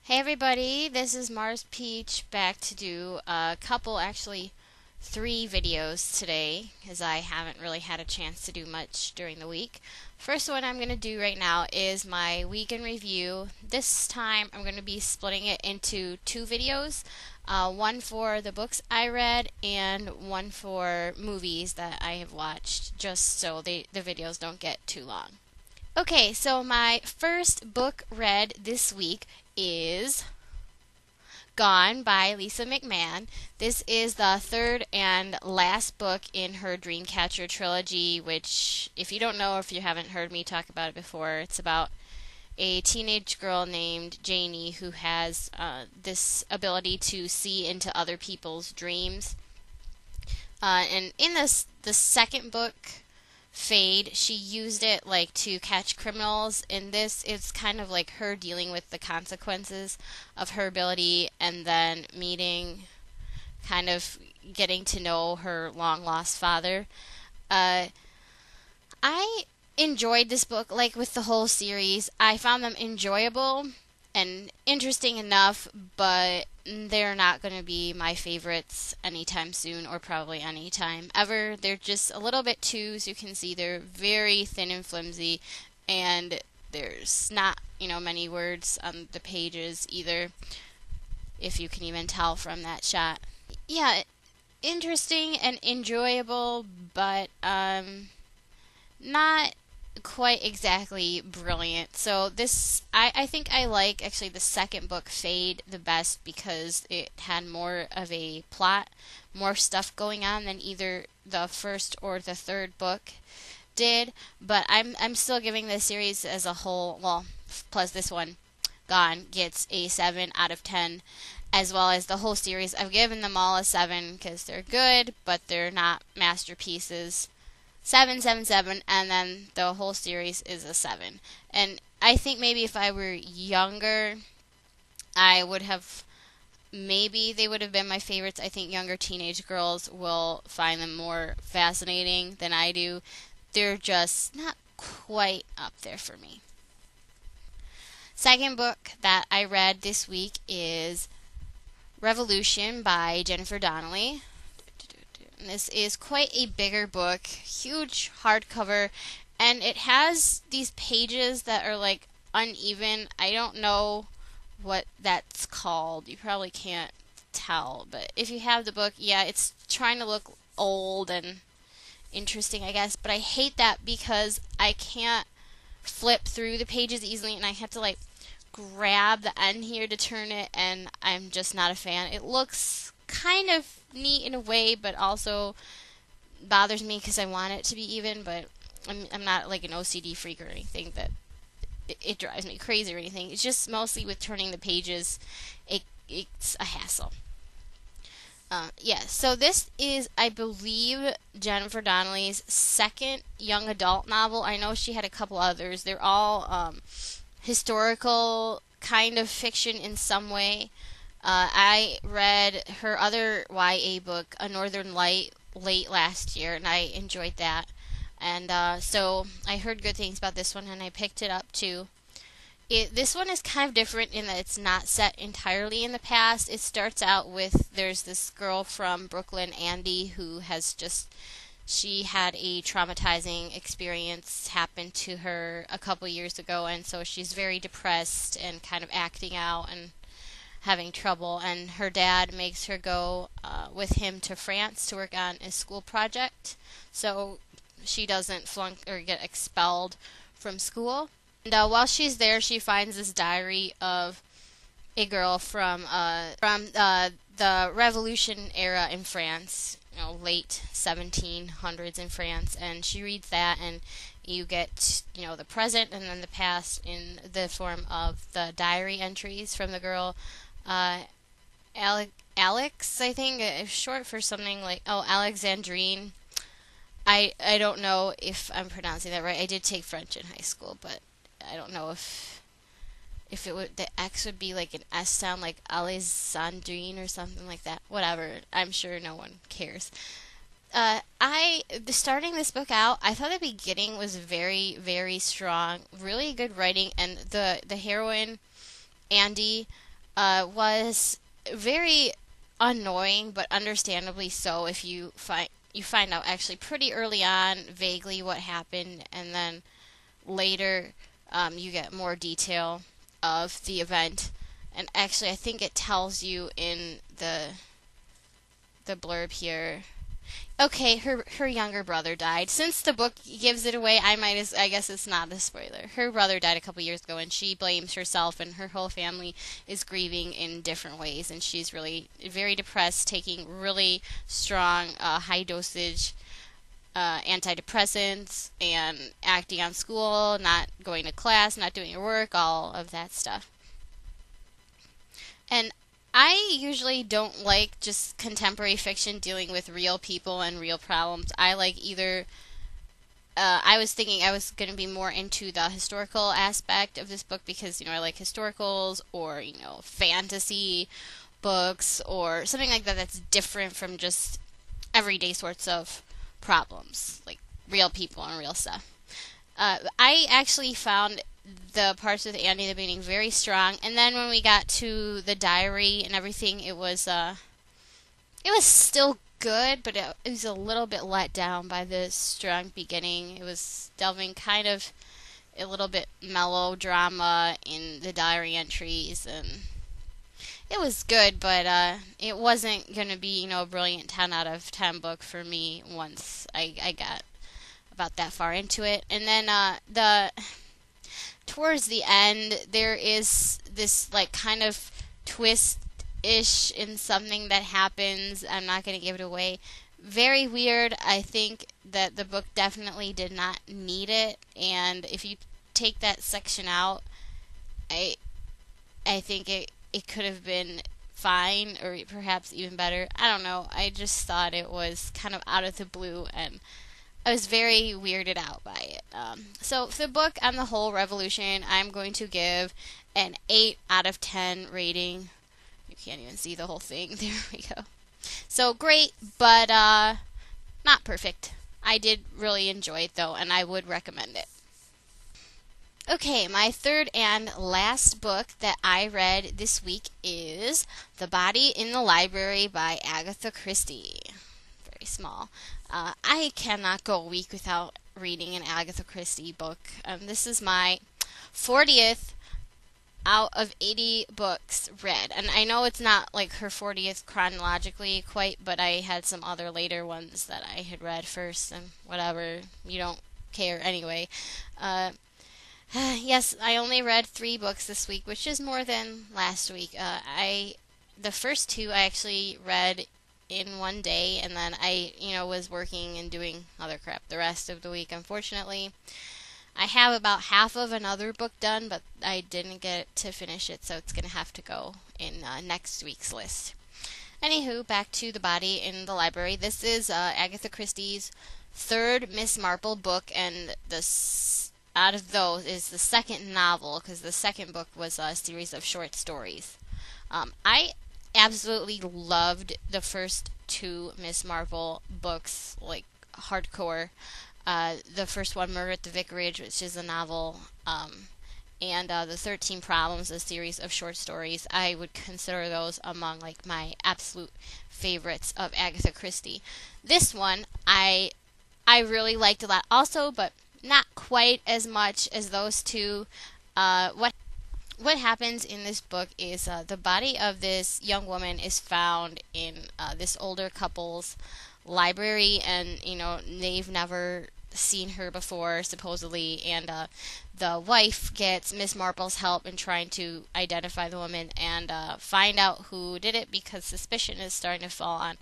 Hey everybody, this is Mars Peach back to do a couple, actually 3 videos today, as I haven't really had a chance to do much during the week. First one I'm going to do right now is my week in review. This time I'm going to be splitting it into 2 videos, one for the books I read and one for movies that I have watched, just so the videos don't get too long. Okay, so my first book read this week is Gone by Lisa McMann. This is the third and last book in her Dreamcatcher trilogy, which, if you don't know, if you haven't heard me talk about it before, it's about a teenage girl named Janie who has this ability to see into other people's dreams. And in the second book, Fade, she used it like to catch criminals. In this, it's kind of like her dealing with the consequences of her ability and then meeting, kind of getting to know her long lost father. I enjoyed this book, like with the whole series. I found them enjoyable and interesting enough, but they're not going to be my favorites anytime soon, or probably anytime ever. They're just a little bit too, as you can see, they're very thin and flimsy, and there's not, many words on the pages either, if you can even tell from that shot. Yeah, interesting and enjoyable, but not quite exactly brilliant. So I think I like actually the second book, Fade, the best because it had more of a plot, more stuff going on than either the first or the third book did. But I'm still giving the series as a whole, well, plus this one, Gone, gets a 7 out of 10, as well as the whole series. I've given them all a 7 because they're good, but they're not masterpieces. 7, 7, 7, and then the whole series is a 7. And I think maybe if I were younger, I would have, maybe they would have been my favorites. I think younger teenage girls will find them more fascinating than I do. They're just not quite up there for me. Second book that I read this week is Revolution by Jennifer Donnelly. This is quite a bigger book, huge hardcover, and it has these pages that are like uneven. I don't know what that's called. You probably can't tell, but if you have the book, yeah, it's trying to look old and interesting, I guess, but I hate that because I can't flip through the pages easily, and I have to like grab the end here to turn it, and I'm just not a fan. It looks kind of neat in a way, but also bothers me because I want it to be even, but I'm not like an OCD freak or anything that it drives me crazy or anything. It's just mostly with turning the pages, it's a hassle. So this is, I believe, Jennifer Donnelly's second young adult novel. I know she had a couple others. They're all historical kind of fiction in some way. I read her other YA book, A Northern Light, late last year, and I enjoyed that. And so I heard good things about this one, and I picked it up too. This one is kind of different in that it's not set entirely in the past. It starts out with, there's this girl from Brooklyn, Andy, who has she had a traumatizing experience happen to her a couple years ago, and so she's very depressed and kind of acting out and having trouble, and her dad makes her go with him to France to work on a school project so she doesn't flunk or get expelled from school. And while she's there, she finds this diary of a girl from the Revolution era in France, late 1700s in France, and she reads that, and you get, the present and then the past in the form of the diary entries from the girl. Alex, I think, short for something like, Alexandrine. I don't know if I'm pronouncing that right. I did take French in high school, but I don't know if it would, the X would be like an S sound, like Alexandrine or something like that. Whatever. I'm sure no one cares. Starting this book out, I thought the beginning was very, very strong, really good writing, and the heroine, Andy, was very annoying, but understandably so if you find out actually pretty early on vaguely what happened, and then later you get more detail of the event. And actually, I think it tells you in the blurb here. Okay, her younger brother died. Since the book gives it away, I guess it's not a spoiler. Her brother died a couple years ago, and she blames herself, and her whole family is grieving in different ways, and she's really very depressed, taking really strong, high dosage antidepressants, and acting on school, not going to class, not doing your work, all of that stuff. And I usually don't like just contemporary fiction dealing with real people and real problems. I like either. I was thinking I was going to be more into the historical aspect of this book because, I like historicals, or, fantasy books or something like that that's different from just everyday sorts of problems, like real people and real stuff. I actually found the parts with Andy the beginning very strong, and then when we got to the diary and everything, it was still good, but it was a little bit let down by the strong beginning. It was delving kind of a little bit melodrama in the diary entries, and it was good, but it wasn't going to be, a brilliant 10 out of 10 book for me once I got about that far into it. And then towards the end, there is this like kind of twist-ish in something that happens. I'm not going to give it away. Very weird. I think that the book definitely did not need it, and if you take that section out, I think it could have been fine, or perhaps even better. I don't know. I just thought it was kind of out of the blue, and I was very weirded out by it. So for the book on the whole, Revolution, I'm going to give an 8 out of 10 rating. You can't even see the whole thing. There we go. So great, but not perfect. I did really enjoy it, though, and I would recommend it. Okay, my third and last book that I read this week is The Body in the Library by Agatha Christie. Very small. I cannot go a week without reading an Agatha Christie book. This is my 40th out of 80 books read. And I know it's not like her 40th chronologically quite, but I had some other later ones that I had read first, and whatever. You don't care anyway. Yes, I only read 3 books this week, which is more than last week. The first 2 I actually read in one day, and then I, was working and doing other crap the rest of the week, unfortunately. I have about half of another book done, but I didn't get to finish it, so it's going to have to go in next week's list. Anywho, back to The Body in the Library. This is Agatha Christie's third Miss Marple book, and out of those is the second novel, because the second book was a series of short stories. I absolutely loved the first 2 Miss Marple books, like hardcore. The first one, Murder at the Vicarage, which is a novel, and the 13 Problems, a series of short stories. I would consider those among like my absolute favorites of Agatha Christie. This one I really liked a lot also, but not quite as much as those 2. What happens in this book is the body of this young woman is found in this older couple's library, and they've never seen her before supposedly, and the wife gets Miss Marple's help in trying to identify the woman and find out who did it, because suspicion is starting to fall on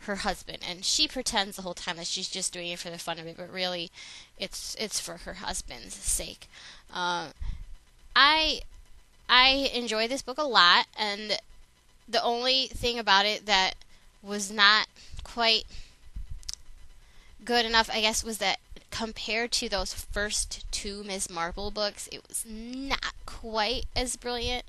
her husband, and she pretends the whole time that she's just doing it for the fun of it, but really it's for her husband's sake. I enjoy this book a lot, and the only thing about it that was not quite good enough, I guess, was that compared to those first 2 Miss Marple books, it was not quite as brilliant.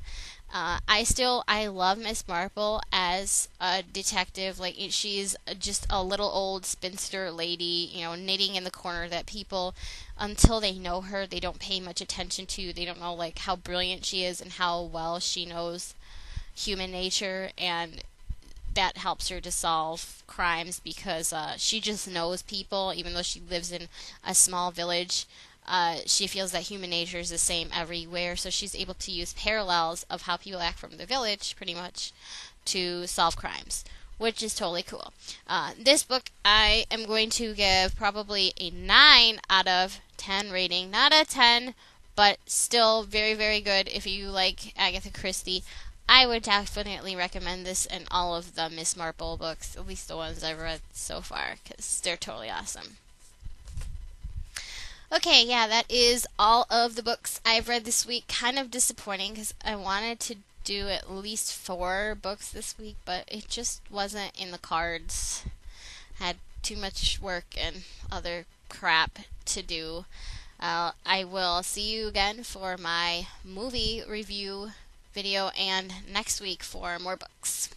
I love Miss Marple as a detective. Like, she's just a little old spinster lady, knitting in the corner that people, until they know her, they don't pay much attention to. They don't know, like, how brilliant she is and how well she knows, human nature, and that helps her to solve crimes because she just knows people, even though she lives in a small village. She feels that human nature is the same everywhere, so she's able to use parallels of how people act from the village, pretty much, to solve crimes, which is totally cool. This book I am going to give probably a 9 out of 10 rating. Not a 10, but still very, very good if you like Agatha Christie. I would definitely recommend this and all of the Miss Marple books, at least the ones I've read so far, because they're totally awesome. Okay, yeah, that is all of the books I've read this week. Kind of disappointing because I wanted to do at least 4 books this week, but it just wasn't in the cards. Had too much work and other crap to do. I will see you again for my movie review video and next week for more books.